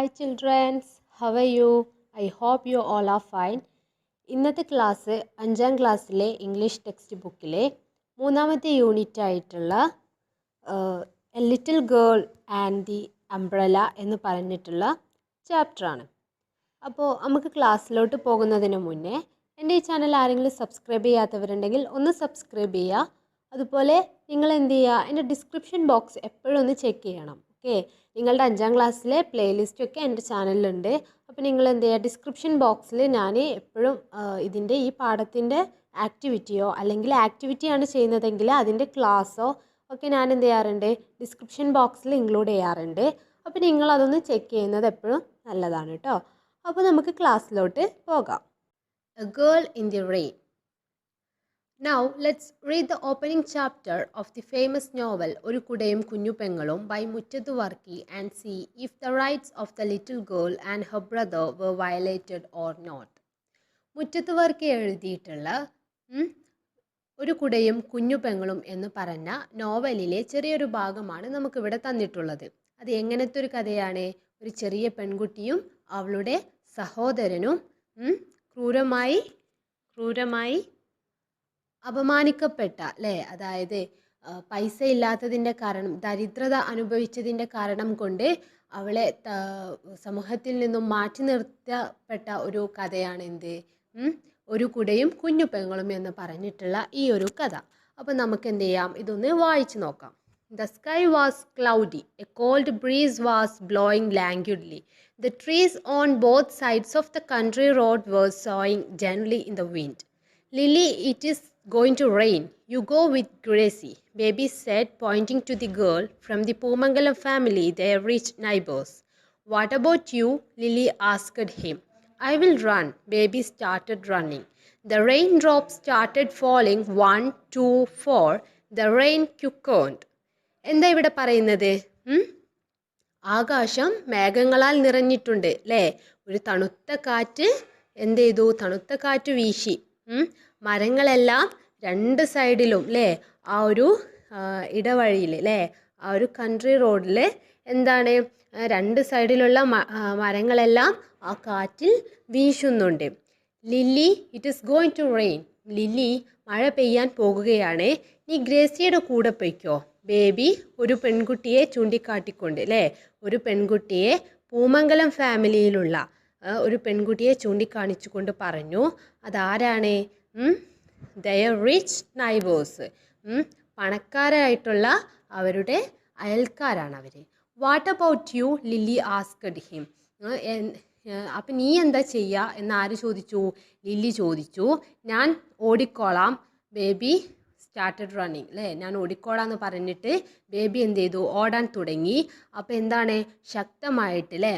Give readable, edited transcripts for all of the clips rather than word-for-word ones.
Hi children, how are you? I hope you all are fine. ഇന്നത്തെ class 5ാം ക്ലാസ്സിലെ English text ബുക്കിലെ 3ാമത്തെ unit ആയിട്ടുള്ള A little girl and the umbrella എന്ന് പറഞ്ഞിട്ടുള്ള ചാപ്റ്ററാണ്. അപ്പോൾ നമുക്ക് ക്ലാസ്സിലോട്ട് പോകുന്നതിന് മുന്നേ എൻ്റെ ഈ ചാനൽ ആരെങ്കിലും സബ്സ്ക്രൈബ് ചെയ്യാത്തവരുണ്ടെങ്കിൽ ഒന്ന് സബ്സ്ക്രൈബ് ചെയ്യുക. അതുപോലെ നിങ്ങൾ എന്ത് ചെയ്യുക, എൻ്റെ ഡിസ്ക്രിപ്ഷൻ ബോക്സ് എപ്പോഴും ഒന്ന് ചെക്ക് ചെയ്യണം. ഓക്കെ, നിങ്ങളുടെ 5ാം ക്ലാസ്സിലെ പ്ലേലിസ്റ്റൊക്കെ എൻ്റെ ചാനലിലുണ്ട്. അപ്പോൾ നിങ്ങൾ എന്ത് ചെയ്യുക, ഡിസ്ക്രിപ്ഷൻ ബോക്സിൽ ഞാൻ എപ്പോഴും ഇതിൻ്റെ ഈ പാഠത്തിൻ്റെ ആക്ടിവിറ്റിയോ അല്ലെങ്കിൽ ആക്ടിവിറ്റിയാണ് ചെയ്യുന്നതെങ്കിൽ അതിൻ്റെ ക്ലാസ്സോ ഒക്കെ ഞാൻ എന്ത് ചെയ്യാറുണ്ട്, ഡിസ്ക്രിപ്ഷൻ ബോക്സിൽ ഇൻക്ലൂഡ് ചെയ്യാറുണ്ട്. അപ്പോൾ നിങ്ങളതൊന്ന് ചെക്ക് ചെയ്യുന്നത് എപ്പോഴും നല്ലതാണ് കേട്ടോ. അപ്പോൾ നമുക്ക് ക്ലാസ്സിലോട്ട് പോകാം. A girl in the rain. Now let's read the opening chapter of the famous novel ഒരു കുടയും കുഞ്ഞു പെങ്ങളും by മുറ്റത്ത് Varkey and see if the rights of the little girl and her brother were violated or not. മുറ്റത്ത് വർക്കി എഴുതിയിട്ടുള്ള ഒരു കുടയും കുഞ്ഞു പെങ്ങളും എന്ന് പറഞ്ഞ നോവലിലെ ചെറിയൊരു ഭാഗമാണ് നമുക്കിവിടെ തന്നിട്ടുള്ളത്. അത് എങ്ങനത്തെ ഒരു കഥയാണ്? ഒരു ചെറിയ പെൺകുട്ടിയും അവളുടെ സഹോദരനും ക്രൂരമായി അപമാനിക്കപ്പെട്ട, അല്ലേ, അതായത് പൈസ ഇല്ലാത്തതിൻ്റെ കാരണം, ദരിദ്രത അനുഭവിച്ചതിൻ്റെ കാരണം കൊണ്ട് അവളെ സമൂഹത്തിൽ നിന്നും മാറ്റി നിർത്തപ്പെട്ട ഒരു കഥയാണ് എന്ത്, ഒരു കുടയും കുഞ്ഞു പെങ്ങളും എന്ന് പറഞ്ഞിട്ടുള്ള ഈ ഒരു കഥ. അപ്പോൾ നമുക്ക് എന്ത് ചെയ്യാം, ഇതൊന്ന് വായിച്ചു നോക്കാം. The sky was cloudy. A cold breeze was blowing languidly. The trees on both sides of the country road were swaying gently in the wind. Lily, it is going to rain. You go with Gracie, Baby said, pointing to the girl from the Poomangalam family, their rich neighbors. What about you? Lily asked him. I will run. Baby started running. The raindrops started falling 1, 2, 4. The rain quickened. എന്താ ഇവിടെ പറയുന്നത്? ആകാശം മേഘങ്ങളാൽ നിറഞ്ഞിട്ടുണ്ട്, അല്ലേ? ഒരു തണുത്ത കാറ്റ് എന്ത് ചെയ്തു? തണുത്ത കാറ്റ് വീശി. മരങ്ങളെല്ലാം രണ്ട് സൈഡിലും, അല്ലേ, ആ ഒരു ഇടവഴിയിൽ, അല്ലേ, ആ ഒരു കൺട്രി റോഡിൽ എന്താണ്, രണ്ട് സൈഡിലുള്ള മരങ്ങളെല്ലാം ആ കാറ്റിൽ വീശുന്നുണ്ട്. Lily, it is going to rain. Lily, മഴ പെയ്യാൻ പോകുകയാണ്. നീ ഗ്രേസിയുടെ കൂടെ പൊയ്ക്കോ. ബേബി ഒരു പെൺകുട്ടിയെ ചൂണ്ടിക്കാട്ടിക്കൊണ്ട്, അല്ലേ, ഒരു പെൺകുട്ടിയെ പൂമംഗലം ഫാമിലിയിലുള്ള ഒരു പെൺകുട്ടിയെ ചൂണ്ടിക്കാണിച്ചുകൊണ്ട് പറഞ്ഞു. അതാരാണ്? ദയർ റിച്ച് നൈബേഴ്സ്, പണക്കാരായിട്ടുള്ള അവരുടെ അയൽക്കാരാണ് അവർ. What about you? Lily asked him. അപ്പം നീ എന്താ ചെയ്യുക എന്ന് ആര് ചോദിച്ചു? ലില്ലി ചോദിച്ചു. ഞാൻ ഓടിക്കോളാം. ബേബി സ്റ്റാർട്ടഡ് റണ്ണിങ്, അല്ലേ, ഞാൻ ഓടിക്കോളാന്ന് പറഞ്ഞിട്ട് ബേബി എന്ത് ചെയ്തു? ഓടാൻ തുടങ്ങി. അപ്പോൾ എന്താണ്, ശക്തമായിട്ട്, അല്ലേ,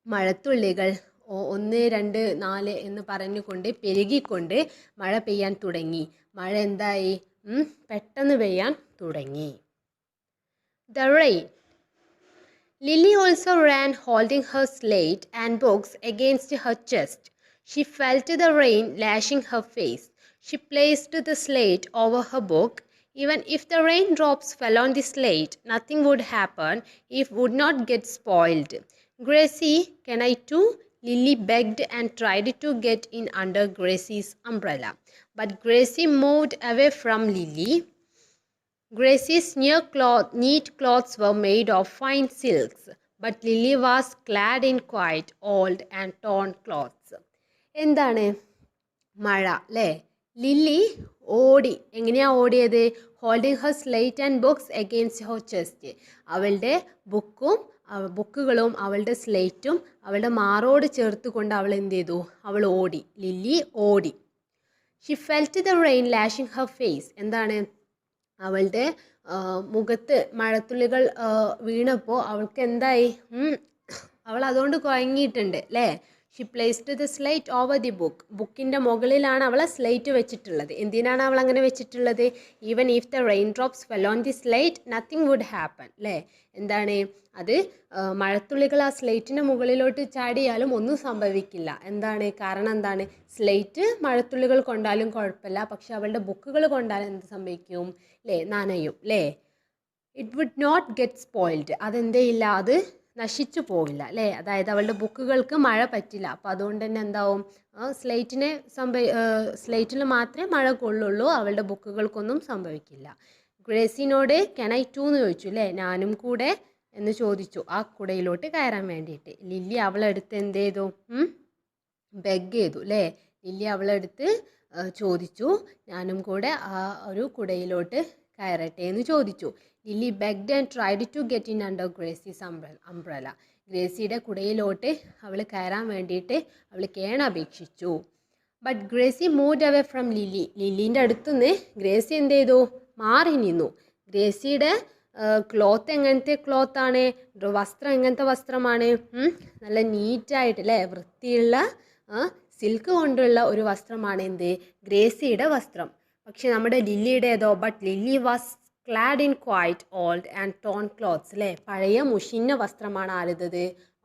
മഴത്തുള്ളികൾ 1, 2, 4 എന്ന് പറഞ്ഞുകൊണ്ട് പെരുകിക്കൊണ്ട് മഴ പെയ്യാൻ തുടങ്ങി. മഴ എന്തായി? പെട്ടെന്ന് പെയ്യാൻ തുടങ്ങി. The rain. Lily also ran, holding her slate and books against her chest. She felt the rain lashing her face. She placed the slate over her book. Even if the raindrops fell on the slate, nothing would happen. It would not get spoiled. Gracie, can I too? Lily begged and tried to get in under Gracie's umbrella. But Gracie moved away from Lily. Gracie's neat clothes were made of fine silks, but Lily was clad in quite old and torn clothes. എന്താണ്? മഴ, അല്ലേ? Lily ഓടി. എങ്ങനെയാണ് ഓടിയത്? Holding Har slate and books against Har chest. അവളുടെ ബുക്കുകളും അവളുടെ സ്ലേറ്റും അവളുടെ മാറോട് ചേർത്ത് കൊണ്ട് അവൾ എന്ത് ചെയ്തു? അവൾ ഓടി. ലില്ലി ഓടി. She felt the rain lashing her face. എന്താണ്? അവളുടെ മുഖത്ത് മഴത്തുള്ളികൾ വീണപ്പോൾ അവൾക്ക് എന്തായി? അവൾ അതുകൊണ്ട് കുഴങ്ങിയിട്ടുണ്ട്, അല്ലേ? She placed the slate over the book. ബുക്കിൻ്റെ മുകളിലാണ് അവൾ സ്ലേറ്റ് വെച്ചിട്ടുള്ളത്. എന്തിനാണ് അവൾ അങ്ങനെ വെച്ചിട്ടുള്ളത്? Even if the rain drops fell on the slate nothing would happen, അല്ലേ? എന്താണ് അത്? മഴത്തുള്ളികൾ ആ സ്ലേറ്റിൻ്റെ മുകളിലോട്ട് ചാടിയാലും ഒന്നും സംഭവിക്കില്ല. എന്താണ് കാരണം? എന്താണ്? സ്ലേറ്റ് മഴത്തുള്ളികൾ കൊണ്ടാലും കുഴപ്പമില്ല, പക്ഷെ അവളുടെ ബുക്കുകൾ കൊണ്ടാലും എന്ത് സംഭവിക്കും? അല്ലേ, നനയും, അല്ലേ? It would not get spoiled. അതെന്തേ ഇല്ല, അത് നശിച്ചു പോവില്ല അല്ലേ. അതായത് അവളുടെ ബുക്കുകൾക്ക് മഴ പറ്റില്ല. അപ്പോൾ അതുകൊണ്ട് തന്നെ എന്താവും, സ്ലേറ്റിൽ മാത്രമേ മഴ കൊള്ളുള്ളൂ, അവളുടെ ബുക്കുകൾക്കൊന്നും സംഭവിക്കില്ല. ഗ്രേസിനോട് കെൻ ഐ ടു എന്ന് ചോദിച്ചു അല്ലേ, ഞാനും കൂടെ എന്ന് ചോദിച്ചു ആ കുടയിലോട്ട് കയറാൻ വേണ്ടിയിട്ട്. ലില്ലി അവളെടുത്ത് എന്ത് ചെയ്തു, ബെഗ് ചെയ്തു അല്ലേ. ലില്ലി അവളെടുത്ത് ചോദിച്ചു, ഞാനും കൂടെ ആ ഒരു കുടയിലോട്ട് കയറട്ടെ എന്ന് ചോദിച്ചു. Lily begged and tried to get in under Gracie's umbrella. ഗ്രേസിയുടെ കുടയിലോട്ട് അവൾ കയറാൻ വേണ്ടിയിട്ട് അവൾ കേണപേക്ഷിച്ചു. But Gracie moved away from Lily. ലില്ലീൻ്റെ അടുത്തുനിന്ന് ഗ്രേസി എന്ത് ചെയ്തു, മാറി നിന്നു. ഗ്രേസിയുടെ ക്ലോത്ത് എങ്ങനത്തെ ക്ലോത്താണ്, വസ്ത്രം എങ്ങനത്തെ വസ്ത്രമാണ്, നല്ല നീറ്റായിട്ട് അല്ലേ, വൃത്തിയുള്ള സിൽക്ക് കൊണ്ടുള്ള ഒരു വസ്ത്രമാണ് എന്ത്, ഗ്രേസിയുടെ വസ്ത്രം. പക്ഷെ നമ്മുടെ ലില്ലിയുടേതോ, but Lily was clad in quite old and torn clothes അല്ലേ. പഴയ മുഷിഞ്ഞ വസ്ത്രമാണ്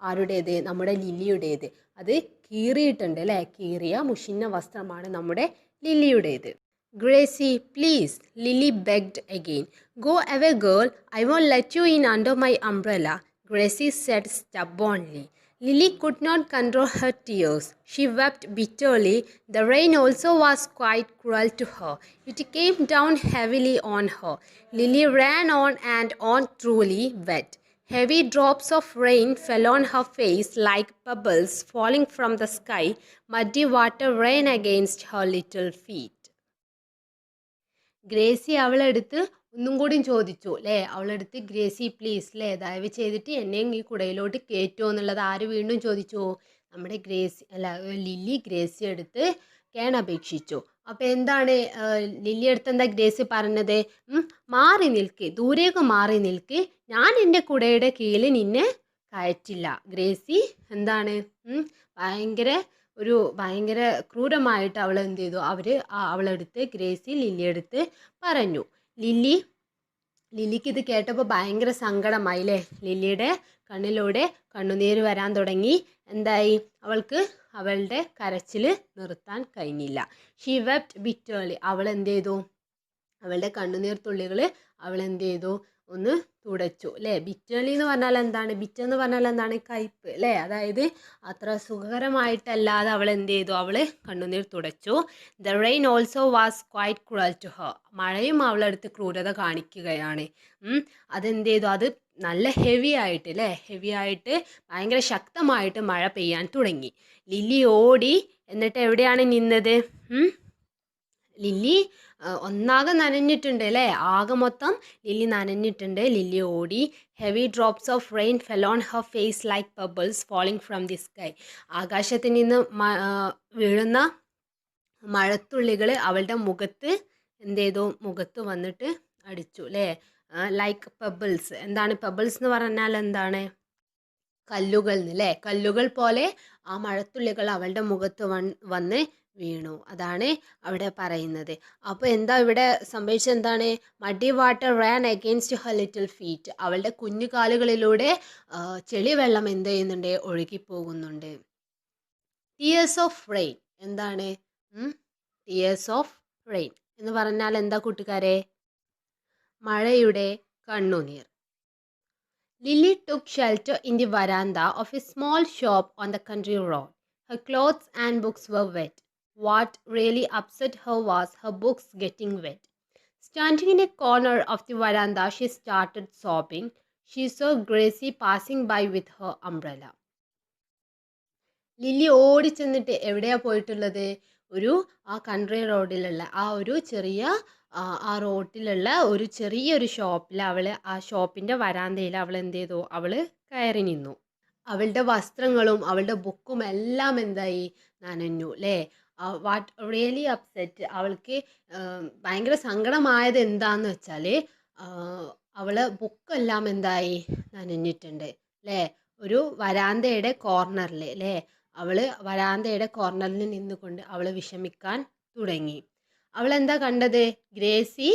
ആരുടേത്, നമ്മുടെ ലില്ലിയുടേത്. അത് കീറിയിട്ടുണ്ട് അല്ലേ, കീറിയ മുഷിഞ്ഞ വസ്ത്രമാണ് നമ്മുടെ ലില്ലിയുടേത്. Gracie, please, Lily begged again. Go away, girl. I won't let you in under my umbrella, Gracie said stubbornly. Lily could not control her tears. She wept bitterly. The rain also was quite cruel to her. It came down heavily on her. Lily ran on and on, truly wet. Heavy drops of rain fell on her face like pebbles falling from the sky. Muddy water ran against her little feet. Gracie അവളെടുത്ത് ഒന്നും കൂടി ചോദിച്ചു അല്ലേ. അവളെടുത്ത് Gracy please അല്ലേ, ദയവ് ചെയ്തിട്ട് എന്നെയും ഈ കുടയിലോട്ട് കയറ്റുമോ എന്നുള്ളത് ആര് വീണ്ടും ചോദിച്ചു, നമ്മുടെ ലില്ലി ഗ്രേസി എടുത്ത് കേണപേക്ഷിച്ചു. അപ്പോൾ എന്താണ് ലില്ലി അടുത്ത് എന്താ ഗ്രേസി പറഞ്ഞത്, മാറി നിൽക്ക്, ദൂരേക്ക് മാറി നിൽക്ക്, ഞാൻ എൻ്റെ കുടയുടെ കീഴിൽ നിന്നെ കയറ്റില്ല. ഗ്രേസി എന്താണ് ഭയങ്കര ക്രൂരമായിട്ട് അവൾ എന്ത് ചെയ്തു, അവളെടുത്ത് ലില്ലിയെടുത്ത് പറഞ്ഞു. ലില്ലിക്ക് ഇത് കേട്ടപ്പോൾ ഭയങ്കര സങ്കടമായി അല്ലേ. ലില്ലിയുടെ കണ്ണിലൂടെ കണ്ണുനീര് വരാൻ തുടങ്ങി. എന്തായി, അവൾക്ക് അവളുടെ കരച്ചിൽ നിർത്താൻ കഴിഞ്ഞില്ല. She wept bitterly. അവൾ എന്ത് ചെയ്തു, അവളുടെ കണ്ണുനീർ തുള്ളികൾ അവൾ എന്ത് ചെയ്തു, ഒന്ന് തുടച്ചു അല്ലേ. ബിറ്റർലി എന്ന് പറഞ്ഞാൽ എന്താണ്, ബിറ്റർ എന്ന് പറഞ്ഞാൽ എന്താണ്, കയ്പ്പ് അല്ലേ. അതായത് അത്ര സുഖകരമായിട്ടല്ലാതെ അവൾ എന്ത് ചെയ്തു, അവൾ കണ്ണുനീർ തുടച്ചു. The rain also was quite cruel to her. മഴയും അവളെടുത്ത് ക്രൂരത കാണിക്കുകയാണ്. അതെന്ത് ചെയ്തു, അത് നല്ല ഹെവി ആയിട്ട് ഭയങ്കര ശക്തമായിട്ട് മഴ പെയ്യാൻ തുടങ്ങി. ലില്ലി ഓടി, എന്നിട്ട് എവിടെയാണ് നിന്നത്, ലില്ലി ഒന്നാകെ നനഞ്ഞിട്ടുണ്ട് അല്ലേ, ആകെ മൊത്തം ലില്ലി നനഞ്ഞിട്ടുണ്ട്. ലില്ലി ഓടി. Heavy drops of rain fell on her face like pebbles falling from the sky. ആകാശത്തിൽ നിന്ന് വീഴുന്ന മഴത്തുള്ളികൾ അവളുടെ മുഖത്ത് എന്ത് ചെയ്തു, മുഖത്ത് വന്നിട്ട് അടിച്ചു അല്ലേ. Like pebbles. എന്താണ് പെബിൾസ് എന്ന് പറഞ്ഞാൽ, എന്താണ്, കല്ലുകൾ അല്ലേ. കല്ലുകൾ പോലെ ആ മഴത്തുള്ളികൾ അവളുടെ മുഖത്ത് വന്ന് വീണു. അതാണ് അവിടെ പറയുന്നത്. അപ്പോൾ എന്താ ഇവിടെ സംഭവിച്ചത്, എന്താണ്, muddy water ran against her little feet. അവളുടെ കുഞ്ഞു കാലുകളിലൂടെ ചെളിവെള്ളം എന്ത് ചെയ്യുന്നുണ്ട്, ഒഴുകിപ്പോകുന്നുണ്ട്. Tears of rain. എന്താണ്, ടിയേഴ്സ് ഓഫ് റെയിൻ എന്ന് പറഞ്ഞാൽ എന്താ കൂട്ടുകാരെ, മഴയുടെ കണ്ണുനീർ. Lily took shelter in the veranda of a small shop on the country road. Her clothes and books were wet. What really upset her was her books getting wet. Standing in a corner of the veranda, she started sobbing. She saw Gracie passing by with her umbrella. Lily ഓടി ചെന്നിട്ട് എവിടെയാണ് പോയിട്ടുള്ളത്, ആ country റോഡിലുള്ള ആ റോഡിലുള്ള ഒരു ചെറിയൊരു ഷോപ്പിൽ ആ ഷോപ്പിൻ്റെ വരാന്തയിൽ അവൾ എന്ത് ചെയ്തു, അവൾ കയറി നിന്നു. അവളുടെ വസ്ത്രങ്ങളും അവളുടെ ബുക്കും എല്ലാം എന്തായി, നനഞ്ഞു അല്ലേ. വാട്ട് റിയലി അപ്സെറ്റ്, അവൾക്ക് ഭയങ്കര സങ്കടമായത് എന്താന്ന് വെച്ചാൽ ബുക്കെല്ലാം എന്തായി, നനഞ്ഞിട്ടുണ്ട് അല്ലേ. ഒരു വരാന്തയുടെ കോർണറിൽ അല്ലേ, വരാന്തയുടെ കോർണറിൽ നിന്നുകൊണ്ട് അവൾ വിഷമിക്കാൻ തുടങ്ങി. അവൾ എന്താ കണ്ടത്, ഗ്രേസി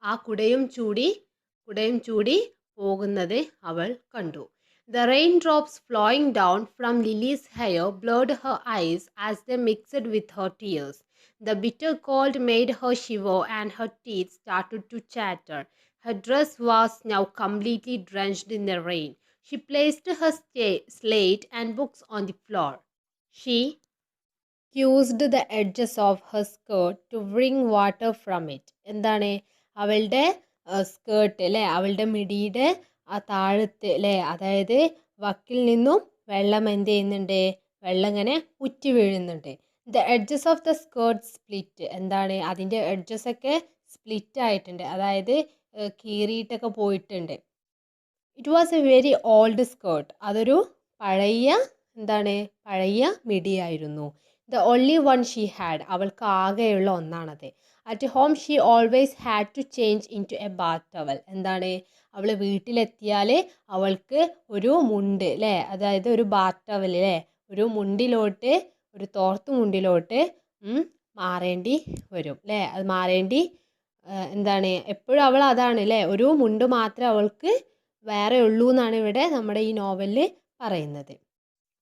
ആ കുടയും ചൂടി പോകുന്നത് അവൾ കണ്ടു. The raindrops flowing down from Lily's hair blurred her eyes as they mixed with her tears. The bitter cold made her shiver and her teeth started to chatter. Her dress was now completely drenched in the rain. She placed her slate and books on the floor. She used the edges of her skirt to bring water from it. എന്താണ് അവളുടെ skirt അല്ലേ, അവളുടെ മിടിയുടെ ആ താഴത്ത് അല്ലേ, അതായത് വക്കിൽ നിന്നും വെള്ളം എന്ത് ചെയ്യുന്നുണ്ട്, വെള്ളം ഇങ്ങനെ ഉറ്റി വീഴുന്നുണ്ട്. The edges of the skirt split, എന്താണ് അതിൻ്റെ എഡ്ജസ് ഒക്കെ സ്പ്ലിറ്റ് ആയിട്ടുണ്ട്, അതായത് കീറിയിട്ടൊക്കെ പോയിട്ടുണ്ട്. It was a very old skirt, അതൊരു പഴയ എന്താണ് പഴയ മിടിയായിരുന്നു. The only one she had, അവൾക്ക് ആകെയുള്ള ഒന്നാണത്. At home she always had to change into a bath towel, എന്താണ് അവൾ വീട്ടിലെത്തിയാൽ അവൾക്ക് ഒരു മുണ്ട് അല്ലേ, അതായത് ഒരു ബാത്ത് ടവൽ അല്ലേ, ഒരു മുണ്ടിലോട്ട്, ഒരു തോർത്ത് മുണ്ടിലോട്ട് മാറേണ്ടി വരും അല്ലേ, അത് മാറേണ്ടി എന്താണ് എപ്പോഴും അവൾ അതാണ് അല്ലേ, ഒരു മുണ്ട് മാത്രമേ അവൾക്ക് വേറെ ഉള്ളൂ എന്നാണ് ഇവിടെ നമ്മുടെ ഈ നോവലിൽ പറയുന്നത്.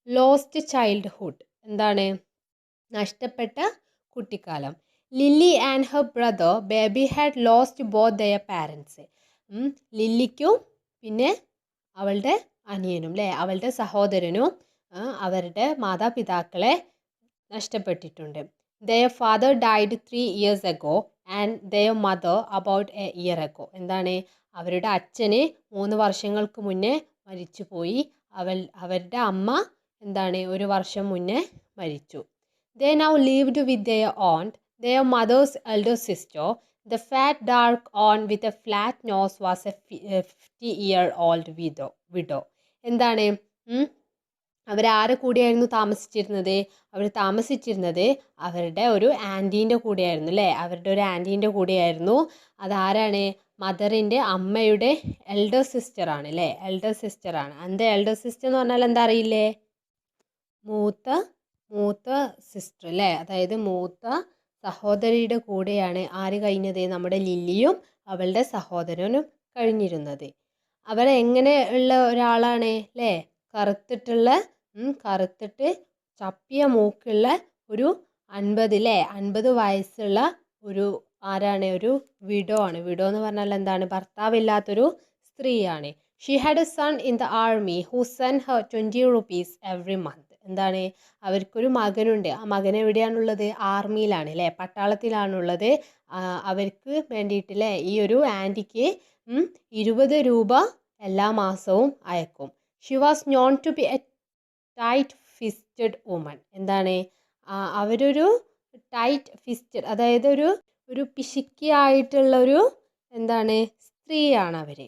ലോസ്റ്റ് ചൈൽഡ്ഹുഡ്, എന്താണ് നഷ്ടപ്പെട്ട കുട്ടിക്കാലം. Lily and her brother baby had lost both their parents. ലില്ലിക്കും പിന്നെ അവളുടെ അനിയനും അല്ലേ, അവളുടെ സഹോദരനും അവരുടെ മാതാപിതാക്കളെ നഷ്ടപ്പെട്ടിട്ടുണ്ട്. Their father died 3 years ago and their mother about a year ago. എന്താണ് അവരുടെ അച്ഛന് 3 വർഷങ്ങൾക്ക് മുന്നേ മരിച്ചുപോയി, അവരുടെ അമ്മ എന്താണ് 1 വർഷം മുന്നേ മരിച്ചു. They now lived with their aunt, their mother's elder sister. The fat dark aunt with a flat nose was a 50-year-old widow. എന്താണ് അവരാരെ കൂടെയായിരുന്നു താമസിച്ചിരുന്നത്, അവർ താമസിച്ചിരുന്നത് അവരുടെ ഒരു ആൻറ്റീൻ്റെ കൂടെയായിരുന്നു അല്ലേ, അവരുടെ ഒരു ആൻറ്റീൻ്റെ കൂടെയായിരുന്നു. അതാരാണ്, മദറിൻ്റെ അമ്മയുടെ എൽഡർ സിസ്റ്ററാണ് അല്ലേ, എൽഡർ സിസ്റ്ററാണ്. എന്താ എൽഡർ സിസ്റ്റർ എന്ന് പറഞ്ഞാൽ എന്താ അറിയില്ലേ, മൂത്ത സിസ്റ്റർ അല്ലേ, അതായത് മൂത്ത സഹോദരിയുടെ കൂടെയാണ് ആര് കഴിഞ്ഞത്, നമ്മുടെ ലില്ലിയും അവളുടെ സഹോദരനും കഴിഞ്ഞിരുന്നത്. അവരെങ്ങനെ ഉള്ള ഒരാളാണ് അല്ലേ, കറുത്തിട്ട് ചപ്പിയ മൂക്കുള്ള ഒരു 50 വയസ്സുള്ള ഒരു ആരാണ്, ഒരു വിഡോ ആണ്. വിഡോ എന്ന് പറഞ്ഞാൽ എന്താണ്, ഭർത്താവില്ലാത്തൊരു സ്ത്രീയാണ്. She had a son in the army who send Har 20 rupees every month. എന്താണ് അവർക്കൊരു മകനുണ്ട്, ആ മകൻ എവിടെയാണുള്ളത്, ആർമിയിലാണ് അല്ലേ, പട്ടാളത്തിലാണുള്ളത്. അവർക്ക് വേണ്ടിയിട്ടില്ലേ ഈ ഒരു ആൻറ്റിക്ക് 20 രൂപ എല്ലാ മാസവും അയക്കും. She was known to be a tight fisted woman. എന്താണ് അവരൊരു ടൈറ്റ് ഫിസ്റ്റഡ്, അതായത് ഒരു പിശുക്കിയായിട്ടുള്ളൊരു എന്താണ് സ്ത്രീയാണ് അവർ.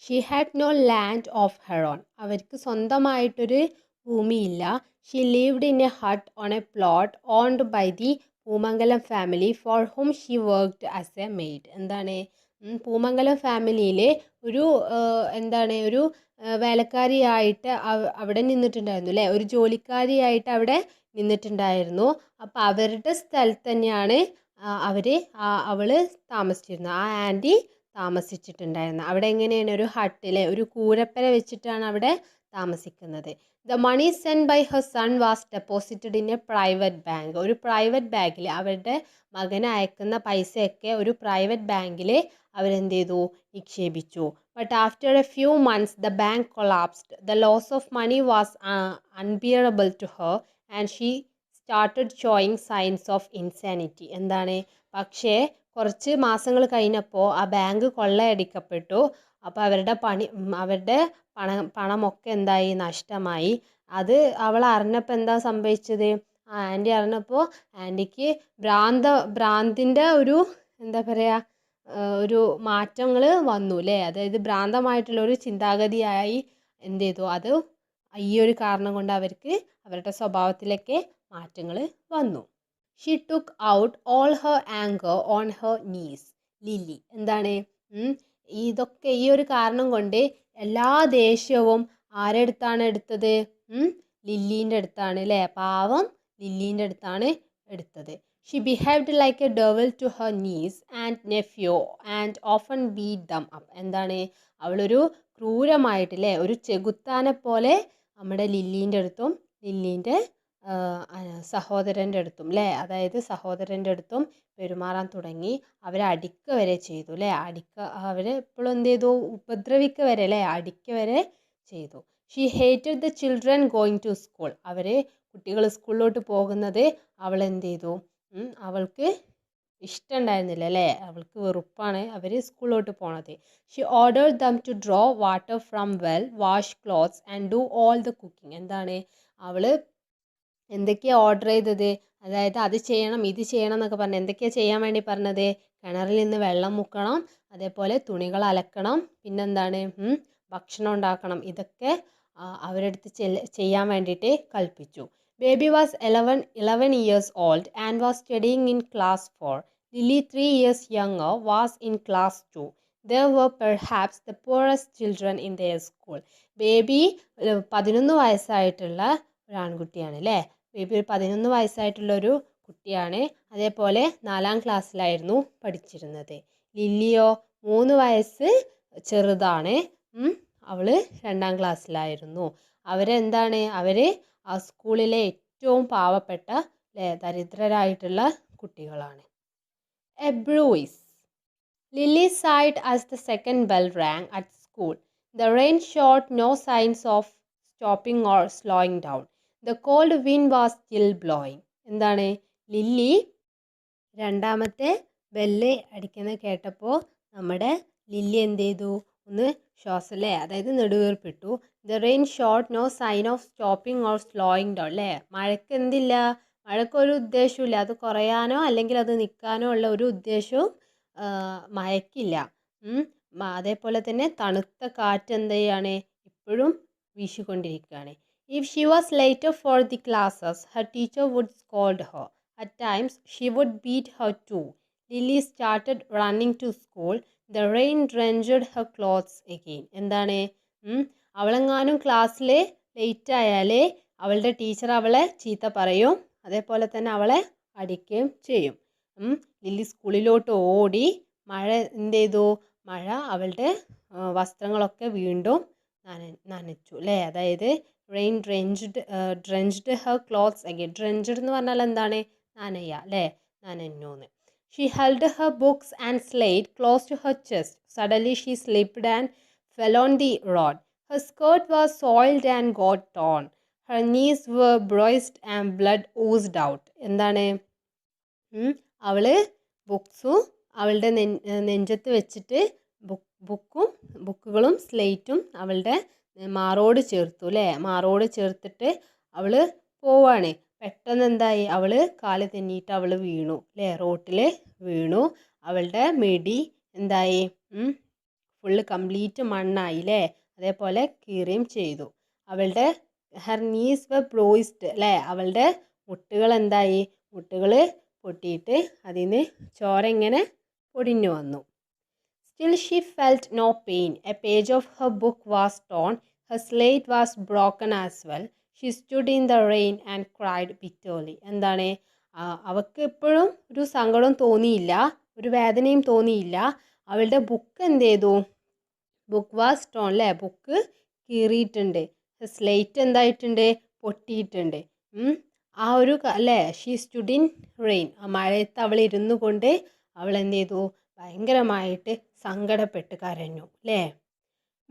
She had no land of her own, അവർക്ക് സ്വന്തമായിട്ടൊരു ഭൂമിയില്ല. She lived in a hut on a plot owned by the Poomangalam family for whom she worked as a maid. എന്താണ് പൂമംഗലം ഫാമിലിയിൽ ഒരു എന്താണ് ഒരു വേലക്കാരിയായിട്ട് അവിടെ നിന്നിട്ടുണ്ടായിരുന്നു അല്ലേ, ഒരു ജോലിക്കാരിയായിട്ട് അവിടെ നിന്നിട്ടുണ്ടായിരുന്നു. അപ്പോൾ അവരുടെ സ്ഥലത്ത് തന്നെയാണ് അവൾ താമസിച്ചിരുന്നത്, ആ ആൻറ്റി താമസിച്ചിട്ടുണ്ടായിരുന്നു. അവിടെ എങ്ങനെയാണ് ഒരു ഹട്ടിലെ ഒരു കൂരപ്പര വെച്ചിട്ടാണ് അവിടെ താമസിക്കുന്നത്. The money send by her son was deposited in a private bank. ഒരു പ്രൈവറ്റ് ബാങ്കിൽ അവരുടെ മകന് അയക്കുന്ന പൈസയൊക്കെ ഒരു പ്രൈവറ്റ് ബാങ്കിൽ അവരെന്ത് ചെയ്തു, നിക്ഷേപിച്ചു. But after a few months the bank collapsed. The loss of money was unbearable to her and she started showing signs of insanity. എന്താണ് പക്ഷേ കുറച്ച് മാസങ്ങൾ കഴിഞ്ഞപ്പോൾ ആ ബാങ്ക് കൊള്ളയടിക്കപ്പെട്ടു. അപ്പോൾ അവരുടെ പണമൊക്കെ എന്തായി, നഷ്ടമായി. അത് അവൾ അറിഞ്ഞപ്പോൾ എന്താ സംഭവിച്ചത്, ആ ആൻറ്റി അറിഞ്ഞപ്പോൾ ആൻറ്റിക്ക് ഭ്രാന്തിൻ്റെ ഒരു എന്താ പറയുക ഒരു മാറ്റങ്ങൾ വന്നു അല്ലേ, അതായത് ഭ്രാന്തമായിട്ടുള്ള ഒരു ചിന്താഗതിയായി എന്ത് ചെയ്തു, അത് ഈ ഒരു കാരണം കൊണ്ട് അവർക്ക് അവരുടെ സ്വഭാവത്തിലൊക്കെ മാറ്റങ്ങൾ വന്നു. She took out all her anger on her nieces. Lily എന്താണ് ഇതൊക്കെ ഈ ഒരു കാരണം കൊണ്ട് എല്ലാ ദേഷ്യവും ആരെടുത്താണ് എടുത്തത്, ലില്ലീൻ്റെ അടുത്താണ് അല്ലേ, പാവം ലില്ലീൻ്റെ അടുത്താണ് എടുത്തത്. She behaved like a devil to her niece and nephew and often beat them up. എന്താണ് അവളൊരു ക്രൂരമായിട്ടില്ലേ, ഒരു ചെകുത്താനെ പോലെ നമ്മുടെ ലില്ലീൻ്റെ അടുത്തും ലില്ലീൻ്റെ സഹോദരൻ്റെ അടുത്തും അല്ലേ, അതായത് സഹോദരൻ്റെ അടുത്തും പെരുമാറാൻ തുടങ്ങി. അവരെ അടിക്ക വരെ ചെയ്തു അല്ലേ, അവരെ എപ്പോഴും എന്ത് ചെയ്തു, ഉപദ്രവിക്കുക വരെ അല്ലേ, അടിക്ക വരെ ചെയ്തു. She hated the children going to school. അവർ കുട്ടികൾ സ്കൂളിലോട്ട് പോകുന്നത് അവൾ എന്ത് ചെയ്തു? അവൾക്ക് ഇഷ്ടമുണ്ടായിരുന്നില്ല അല്ലേ? അവൾക്ക് വെറുപ്പാണ് അവർ സ്കൂളിലോട്ട് പോണത്. She ordered them to draw water from well, wash clothes and do all the cooking. എന്താണ് അവൾ എന്തൊക്കെയാണ് ഓർഡർ ചെയ്തത്? അതായത് അത് ചെയ്യണം ഇത് ചെയ്യണം എന്നൊക്കെ പറഞ്ഞ് എന്തൊക്കെയാണ് ചെയ്യാൻ വേണ്ടി പറഞ്ഞത്? കിണറിൽ നിന്ന് വെള്ളം മുക്കണം, അതേപോലെ തുണികൾ അലക്കണം, പിന്നെന്താണ് ഭക്ഷണം ഉണ്ടാക്കണം. ഇതൊക്കെ അവരടുത്ത് ചെയ്യാൻ വേണ്ടിയിട്ട് കൽപ്പിച്ചു. Baby was 11 years old and was studying in class 4. Lily, 3 years younger, was in class 2. They were perhaps the poorest children in their school. Baby 11 വയസ്സായിട്ടുള്ള ഒരു ആൺകുട്ടിയാണ് അല്ലേ? ബേബി 11 വയസ്സായിട്ടുള്ളൊരു കുട്ടിയാണ്. അതേപോലെ 4ാം ക്ലാസ്സിലായിരുന്നു പഠിച്ചിരുന്നത്. ലില്ലിയോ 3 വയസ്സ് ചെറുതാണ്. അവൾ 2ാം ക്ലാസ്സിലായിരുന്നു. അവരെന്താണ് അവർ ആ സ്കൂളിലെ ഏറ്റവും പാവപ്പെട്ട ദരിദ്രരായിട്ടുള്ള കുട്ടികളാണ്. A bruise. Lily sighed as the second bell rang at school. The rain showed no signs of stopping or slowing down. The cold wind was still blowing. എന്താണ് ലില്ലി രണ്ടാമത്തെ ബെല്ല് അടിക്കുന്നത് കേട്ടപ്പോൾ നമ്മുടെ ലില്ലി എന്ത് ചെയ്തു? ഒന്ന് ശ്വാസമല്ലേ, അതായത് നെടുവീർപ്പിട്ടു. The rain showed no sign of stopping or slowing down. അല്ലേ? മഴയ്ക്ക് എന്തില്ല? മഴയ്ക്കൊരു ഉദ്ദേശമില്ല. അത് കുറയാനോ അല്ലെങ്കിൽ അത് നിൽക്കാനോ ഉള്ള ഒരു ഉദ്ദേശവും മഴയ്ക്കില്ല. അതേപോലെ തന്നെ തണുത്ത കാറ്റ് എന്ത് ചെയ്യാണ്? ഇപ്പോഴും വീശിക്കൊണ്ടിരിക്കുകയാണ്. If she was later for the classes her teacher would scold her. At times she would beat her too. Lily started running to school. The rain drenched her clothes again. എന്താണ് അവളെങ്ങാനും ക്ലാസ്സിൽ ലേറ്റ് ആയാൽ അവളുടെ teacher അവളെ ചീത്ത പറയും, അതേപോലെ തന്നെ അവളെ അടിക്കുകയും ചെയ്യും. ലില്ലി സ്കൂളിലോട്ട് ഓടി. മഴ എന്ത് ചെയ്തു? മഴ അവളുടെ വസ്ത്രങ്ങളൊക്കെ വീണ്ടും നനച്ചു അല്ലേ? അതായത് rain drenched her clothes again. Drenched എന്ന് പറഞ്ഞാൽ എന്താണ്? നനയുക അല്ലേ? നനഞ്ഞൂന്ന്. She held her books and slate close to her chest. Suddenly she slipped and fell on the road. Her skirt was soiled and got torn. Her knees were bruised and blood oozed out. എന്താണ് അവൾ ബുക്സും അവളുടെ നെഞ്ചത്ത് വെച്ചിട്ട് ബുക്കുകളും സ്ലേറ്റും അവളുടെ മാറോട് ചേർത്തു അല്ലേ? മാറോട് ചേർത്തിട്ട് അവൾ പോവാണ്. പെട്ടെന്ന് എന്തായി? അവൾ കാല് തെന്നിയിട്ട് അവൾ വീണു അല്ലേ? റോട്ടിൽ വീണു. അവളുടെ മിടി എന്തായി? ഫുള്ള് കംപ്ലീറ്റ് മണ്ണായി അല്ലേ? അതേപോലെ കീറുകയും ചെയ്തു. അവളുടെ ഹെർ നീസ് വർ ബ്രൂയിസ്ഡ് അല്ലേ? അവളുടെ മുട്ടുകൾ എന്തായി? മുട്ടുകൾ പൊട്ടിയിട്ട് അതിൽ നിന്ന് ചോര ഇങ്ങനെ പൊടിഞ്ഞു വന്നു. Still she felt no pain. A page of her book was torn. Her slate was broken as well. She stood in the rain and cried bitterly. എന്താണ് അവൾക്ക് എപ്പോഴും ഒരു സങ്കടം തോന്നിയില്ല, ഒരു വേദനയും തോന്നിയില്ല. അവളുടെ ബുക്ക് എന്ത് ചെയ്തു? ബുക്ക് വാസ് ടോൺ അല്ലേ? ബുക്ക് കീറിയിട്ടുണ്ട്. സ്ലേറ്റ് എന്തായിട്ടുണ്ട്? പൊട്ടിയിട്ടുണ്ട്. ആ ഒരു അല്ലേ? She stood in rain. ആ മഴയത്ത് അവൾ ഇരുന്നു കൊണ്ട് അവൾ എന്ത് ചെയ്തു? ഭയങ്കരമായിട്ട് സങ്കടപ്പെട്ട് കരഞ്ഞു അല്ലേ?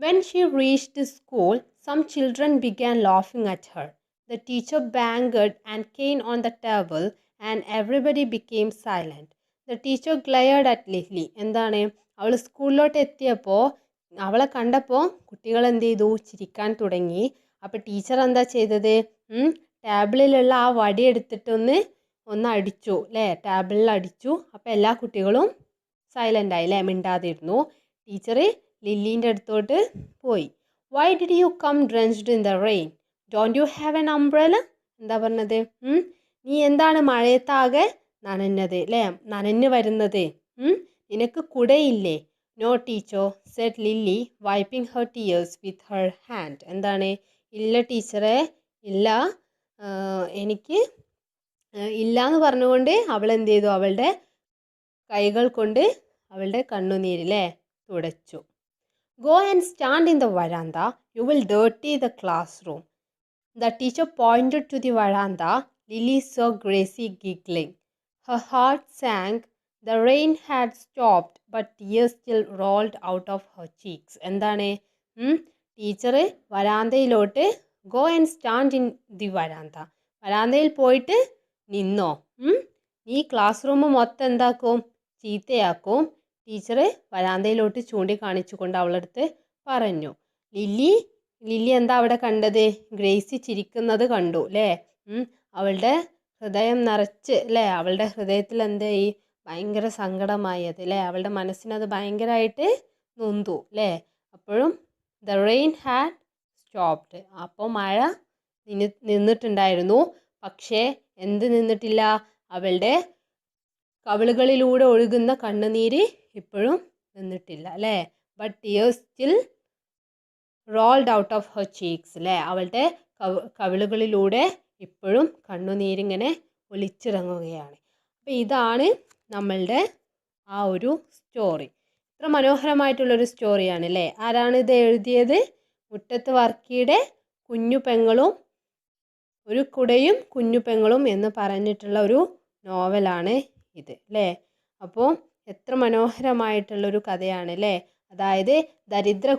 When she reached school some children began laughing at her. The teacher banged and cane on the table and everybody became silent. The teacher glared at Lily. എന്താണ് അവൾ സ്കൂളിലോട്ട് എത്തിയപ്പോൾ അവളെ കണ്ടപ്പോൾ കുട്ടികൾ എന്ത് ചെയ്തു? ചിരിക്കാൻ തുടങ്ങി. അപ്പോൾ ടീച്ചർ എന്താ ചെയ്തത്? ടേബിളിലുള്ള ആ വടി എടുത്തിട്ടൊന്ന് അടിച്ചു അല്ലേ? ടേബിളിൽ അടിച്ചു. അപ്പോൾ എല്ലാ കുട്ടികളും സൈലൻ്റ് ആയി അല്ലേ? മിണ്ടാതിരുന്നു. ടീച്ചർ ലില്ലീൻ്റെ അടുത്തോട്ട് പോയി. Why did you come drenched in the rain? Don't you have an umbrella? എന്താ പറഞ്ഞത്? നീ എന്താണ് മഴയത്താകെ നനഞ്ഞത് അല്ലേ? നനഞ്ഞു വരുന്നത്. നിനക്ക് കുടയില്ലേ? No teacher, said Lily wiping her tears with her hand. എന്താണ്? ഇല്ല ടീച്ചറെ, ഇല്ല, എനിക്ക് ഇല്ല എന്ന് പറഞ്ഞുകൊണ്ട് അവൾ എന്ത് ചെയ്തു? അവളുടെ കൈകൾ കൊണ്ട് അവളുടെ കണ്ണുനീരില്ലേ തുടച്ചു. Go and stand in the verandah, you will dirty the class room. The teacher pointed to the verandah. Lily saw Gracie giggling. Her heart sank. The rain had stopped but tears still rolled out of her cheeks. എന്താണ് teacher വരാന്തയിലോട്ട് go and stand in the verandah. വരാന്തയിൽ പോയിട്ട് നിന്നോ. നീ class room മൊത്തം എന്താക്കും, ചീത്തയാക്കും. Teacher വരാന്തയിലോട്ട് ചൂണ്ടിക്കാണിച്ചുകൊണ്ട് അവളടുത്ത് പറഞ്ഞു. ലില്ലി എന്താ അവിടെ കണ്ടത്? ഗ്രേസി ചിരിക്കുന്നത് കണ്ടു അല്ലേ. അവളുടെ ഹൃദയം നിറച്ച് അല്ലേ, അവളുടെ ഹൃദയത്തിൽ എന്തായി, ഭയങ്കര സങ്കടമായത് അല്ലേ, അവളുടെ മനസ്സിനത് ഭയങ്കരമായിട്ട് നൊന്തു അല്ലേ. അപ്പോഴും ദ റെയിൻ ഹാഡ് സ്റ്റോപ്ഡ്. അപ്പോൾ മഴ നിന്നിട്ടുണ്ടായിരുന്നു. പക്ഷേ എന്ത് നിന്നിട്ടില്ല? അവളുടെ കവിളുകളിലൂടെ ഒഴുകുന്ന കണ്ണുനീര് ഇപ്പോഴും നിന്നിട്ടില്ല അല്ലേ. But tears still rolled out of her cheeks അല്ലേ. അവളുടെ കവിളുകളിലൂടെ ഇപ്പോഴും കണ്ണുനീരിങ്ങനെ ഒലിച്ചിറങ്ങുകയാണ്. അപ്പോൾ ഇതാണ് നമ്മളുടെ ആ ഒരു സ്റ്റോറി. ഇത്ര മനോഹരമായിട്ടുള്ളൊരു സ്റ്റോറിയാണ് അല്ലേ. ആരാണ് ഇത് എഴുതിയത്? മുട്ടത്ത് വർക്കിയുടെ കുഞ്ഞു പെങ്ങളും ഒരു കുടയും കുഞ്ഞു പെങ്ങളും എന്ന് പറഞ്ഞിട്ടുള്ള ഒരു നോവലാണ് ഇത് അല്ലേ. അപ്പോൾ എത്ര മനോഹരമായിട്ടുള്ളൊരു കഥയാണ് അല്ലേ. അതായത് ദരിദ്ര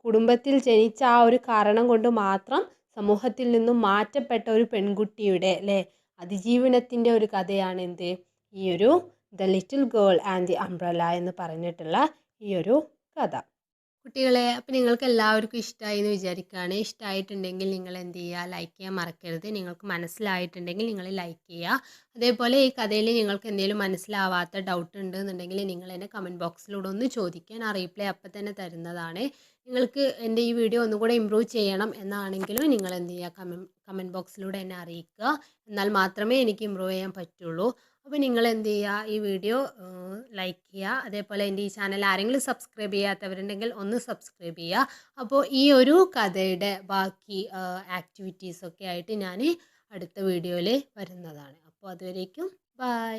കുടുംബത്തിൽ ജനിച്ച ആ ഒരു കാരണം കൊണ്ട് മാത്രം സമൂഹത്തിൽ നിന്നും മാറ്റപ്പെട്ട ഒരു പെൺകുട്ടിയുടെ അല്ലേ അതിജീവനത്തിൻ്റെ ഒരു കഥയാണ് എന്ത്, ഈ ഒരു the little girl and the umbrella എന്ന് പറഞ്ഞിട്ടുള്ള ഈ ഒരു കഥ. കുട്ടികളെ, അപ്പോൾ നിങ്ങൾക്ക് എല്ലാവർക്കും ഇഷ്ടമായി എന്ന് വിചാരിക്കുകയാണ്. ഇഷ്ടമായിട്ടുണ്ടെങ്കിൽ നിങ്ങൾ എന്ത് ചെയ്യുക, ലൈക്ക് ചെയ്യാൻ മറക്കരുത്. നിങ്ങൾക്ക് മനസ്സിലായിട്ടുണ്ടെങ്കിൽ നിങ്ങൾ ലൈക്ക് ചെയ്യുക. അതേപോലെ ഈ കഥയിൽ നിങ്ങൾക്ക് എന്തെങ്കിലും മനസ്സിലാവാത്ത ഡൗട്ട് ഉണ്ട് എന്നുണ്ടെങ്കിൽ നിങ്ങൾ എന്നെ കമൻറ്റ് ബോക്സിലൂടെ ഒന്ന് ചോദിക്കാൻ, ആ റീപ്ലൈ അപ്പം തന്നെ തരുന്നതാണ്. നിങ്ങൾക്ക് എൻ്റെ ഈ വീഡിയോ ഒന്നുകൂടെ ഇമ്പ്രൂവ് ചെയ്യണം എന്നാണെങ്കിലും നിങ്ങൾ എന്ത് ചെയ്യുക, കമൻറ്റ് ബോക്സിലൂടെ എന്നെ അറിയിക്കുക. എന്നാൽ മാത്രമേ എനിക്ക് ഇമ്പ്രൂവ് ചെയ്യാൻ പറ്റുള്ളൂ. അപ്പോൾ നിങ്ങൾ എന്ത് ചെയ്യുക, ഈ വീഡിയോ ലൈക്ക് ചെയ്യുക. അതേപോലെ എൻ്റെ ഈ ചാനൽ ആരെങ്കിലും സബ്സ്ക്രൈബ് ചെയ്യാത്തവരുണ്ടെങ്കിൽ ഒന്ന് സബ്സ്ക്രൈബ് ചെയ്യുക. അപ്പോൾ ഈ ഒരു കഥയുടെ ബാക്കി ആക്ടിവിറ്റീസൊക്കെ ആയിട്ട് ഞാൻ അടുത്ത വീഡിയോയിൽ വരുന്നതാണ്. അപ്പോൾ അതുവരേക്കും ബൈ.